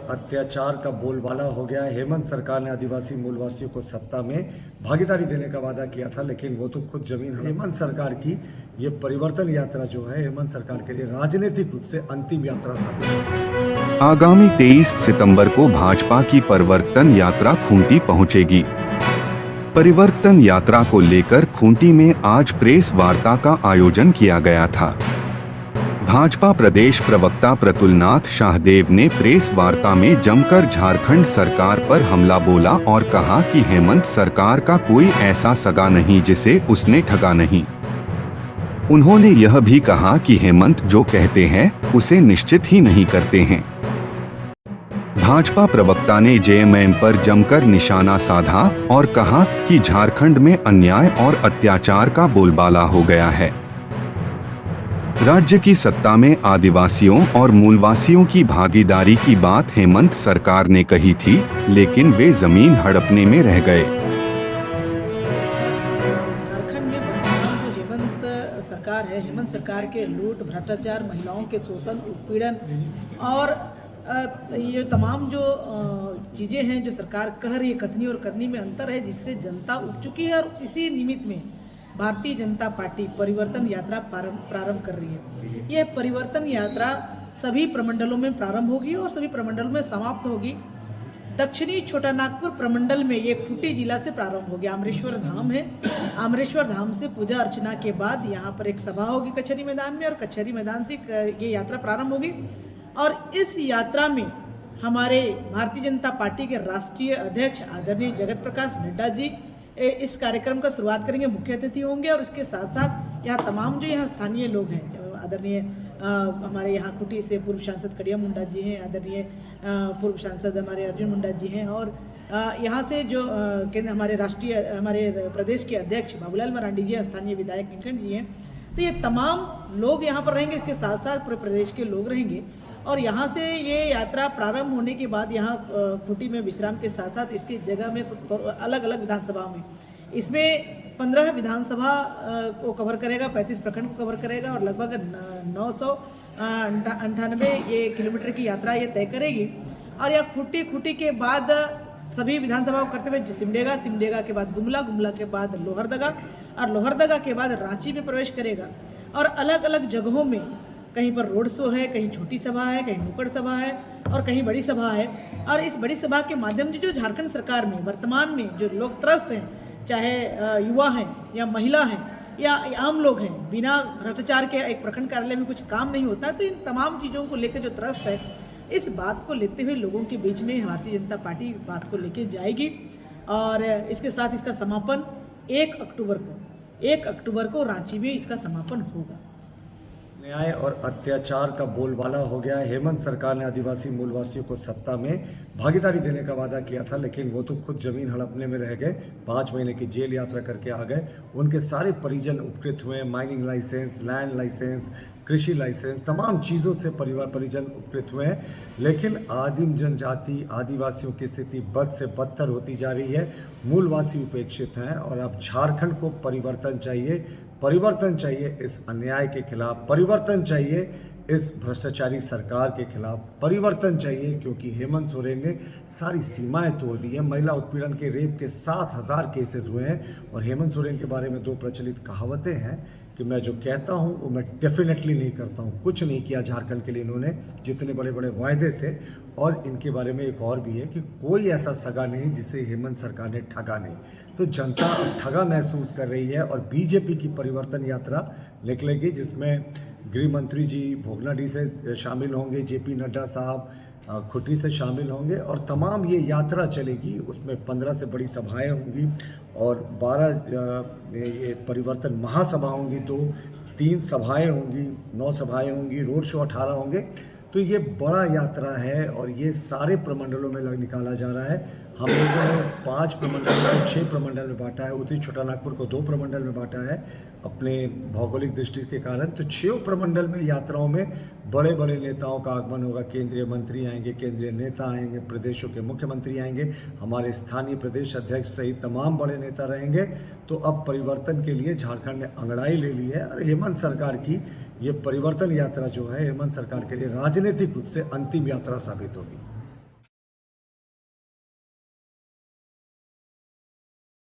अत्याचार का बोलबाला हो गया। हेमंत सरकार ने आदिवासी मूलवासियों को सत्ता में भागीदारी देने का वादा किया था, लेकिन वो तो खुद जमीन। हेमंत सरकार की ये परिवर्तन यात्रा जो है, हेमंत सरकार के लिए राजनीतिक रूप से अंतिम यात्रा साबित है। आगामी 23 सितंबर को भाजपा की परिवर्तन यात्रा खूंटी पहुंचेगी। परिवर्तन यात्रा को लेकर खूंटी में आज प्रेस वार्ता का आयोजन किया गया था। भाजपा प्रदेश प्रवक्ता प्रतुलनाथ शाहदेव ने प्रेस वार्ता में जमकर झारखंड सरकार पर हमला बोला और कहा कि हेमंत सरकार का कोई ऐसा सगा नहीं जिसे उसने ठगा नहीं। उन्होंने यह भी कहा कि हेमंत जो कहते हैं उसे निश्चित ही नहीं करते हैं। भाजपा प्रवक्ता ने जेएमएम पर जमकर निशाना साधा और कहा कि झारखंड में अन्याय और अत्याचार का बोलबाला हो गया है। राज्य की सत्ता में आदिवासियों और मूलवासियों की भागीदारी की बात हेमंत सरकार ने कही थी, लेकिन वे जमीन हड़पने में रह गए। झारखंड में वर्तमान जो हेमंत सरकार है, हेमंत सरकार के लूट, भ्रष्टाचार, महिलाओं के शोषण, उत्पीड़न और ये तमाम जो चीज़ें हैं जो सरकार कह रही है, कथनी और करनी में अंतर है, जिससे जनता उब चुकी है। और इसी निमित्त में भारतीय जनता पार्टी परिवर्तन यात्रा प्रारंभ कर रही है। यह परिवर्तन यात्रा सभी प्रमंडलों में प्रारंभ होगी और सभी प्रमंडलों में समाप्त होगी। दक्षिणी छोटानागपुर प्रमंडल में ये खूंटी जिला से प्रारंभ होगी। आमरेश्वर धाम है, आमरेश्वर धाम से पूजा अर्चना के बाद यहाँ पर एक सभा होगी कचहरी मैदान में, और कचहरी मैदान से ये यात्रा प्रारंभ होगी। और इस यात्रा में हमारे भारतीय जनता पार्टी के राष्ट्रीय अध्यक्ष आदरणीय जगत प्रकाश नड्डा जी इस कार्यक्रम का शुरुआत करेंगे, मुख्य अतिथि होंगे। और इसके साथ साथ यहाँ तमाम जो यहाँ स्थानीय लोग हैं, आदरणीय हमारे यहाँ खूंटी से पूर्व सांसद कड़िया मुंडा जी हैं, आदरणीय पूर्व सांसद हमारे अर्जुन मुंडा जी हैं, और यहाँ से जो केंद्र हमारे प्रदेश के अध्यक्ष बाबूलाल मरांडी जी, स्थानीय विधायक नीलकंठ जी हैं। तो ये तमाम लोग यहाँ पर रहेंगे। इसके साथ साथ पूरे प्रदेश के लोग रहेंगे। और यहाँ से ये यात्रा प्रारंभ होने के बाद यहाँ खूंटी में विश्राम के साथ साथ इसकी जगह में अलग अलग विधानसभा में इसमें 15 विधानसभा को कवर करेगा, 35 प्रखंड को कवर करेगा और लगभग 998 ये किलोमीटर की यात्रा ये तय करेगी। और यह खूंटी के बाद सभी विधानसभा को करते हुए सिमडेगा के बाद गुमला के बाद लोहरदगा और लोहरदगा के बाद रांची में प्रवेश करेगा। और अलग अलग जगहों में कहीं पर रोड शो है, कहीं छोटी सभा है, कहीं नुक्कड़ सभा है और कहीं बड़ी सभा है। और इस बड़ी सभा के माध्यम से जो झारखंड सरकार में वर्तमान में जो लोग त्रस्त हैं, चाहे युवा हैं या महिला हैं या आम लोग हैं, बिना भ्रष्टाचार के एक प्रखंड कार्यालय में कुछ काम नहीं होता। तो इन तमाम चीज़ों को लेकर जो त्रस्त है, इस बात को लेते हुए लोगों के बीच में भारतीय जनता पार्टी बात को लेके जाएगी। और इसके साथ इसका समापन 1 अक्टूबर को रांची में इसका समापन होगा। न्याय और अत्याचार का बोलबाला हो गया। हेमंत सरकार ने आदिवासी मूलवासियों को सत्ता में भागीदारी देने का वादा किया था, लेकिन वो तो खुद जमीन हड़पने में रह गए। 5 महीने की जेल यात्रा करके आ गए। उनके सारे परिजन उपकृत हुए, माइनिंग लाइसेंस, लैंड लाइसेंस, कृषि लाइसेंस, तमाम चीज़ों से परिजन उपकृत हुए हैं। लेकिन आदिम जनजाति, आदिवासियों की स्थिति बद से बदतर होती जा रही है। मूलवासी उपेक्षित हैं और अब झारखंड को परिवर्तन चाहिए इस अन्याय के खिलाफ, परिवर्तन चाहिए इस भ्रष्टाचारी सरकार के खिलाफ, परिवर्तन चाहिए क्योंकि हेमंत सोरेन ने सारी सीमाएं तोड़ दी हैं। महिला उत्पीड़न के रेप के 7000 केसेस हुए हैं। और हेमंत सोरेन के बारे में 2 प्रचलित कहावतें हैं कि मैं जो कहता हूं वो मैं डेफिनेटली नहीं करता हूं। कुछ नहीं किया झारखंड के लिए इन्होंने, जितने बड़े बड़े वायदे थे। और इनके बारे में एक और भी है कि कोई ऐसा सगा नहीं जिसे हेमंत सरकार ने ठगा नहीं। तो जनता अब ठगा महसूस कर रही है। और बीजेपी की परिवर्तन यात्रा निकलेगी, जिसमें गृह मंत्री जी भोगनाडीह से शामिल होंगे, जेपी नड्डा साहब खूंटी से शामिल होंगे और तमाम ये यात्रा चलेगी। उसमें 15 से बड़ी सभाएं होंगी और 12 ये परिवर्तन महासभा होंगी, 3 सभाएं होंगी, 9 सभाएं होंगी, रोड शो 18 होंगे। तो ये बड़ा यात्रा है और ये सारे प्रमंडलों में निकाला जा रहा है। हम लोगों ने 5 प्रमंडल को 6 प्रमंडल में बांटा है। उत्तरी छोटानागपुर को 2 प्रमंडल में बांटा है अपने भौगोलिक दृष्टि के कारण। तो 6 प्रमंडल में यात्राओं में बड़े बड़े नेताओं का आगमन होगा। केंद्रीय मंत्री आएंगे, केंद्रीय नेता आएंगे, प्रदेशों के मुख्यमंत्री आएंगे, हमारे स्थानीय प्रदेश अध्यक्ष सहित तमाम बड़े नेता रहेंगे। तो अब परिवर्तन के लिए झारखंड ने अंगड़ाई ले ली है। और हेमंत सरकार की ये परिवर्तन यात्रा जो है, हेमंत सरकार के लिए राजनीतिक रूप से अंतिम यात्रा साबित होगी।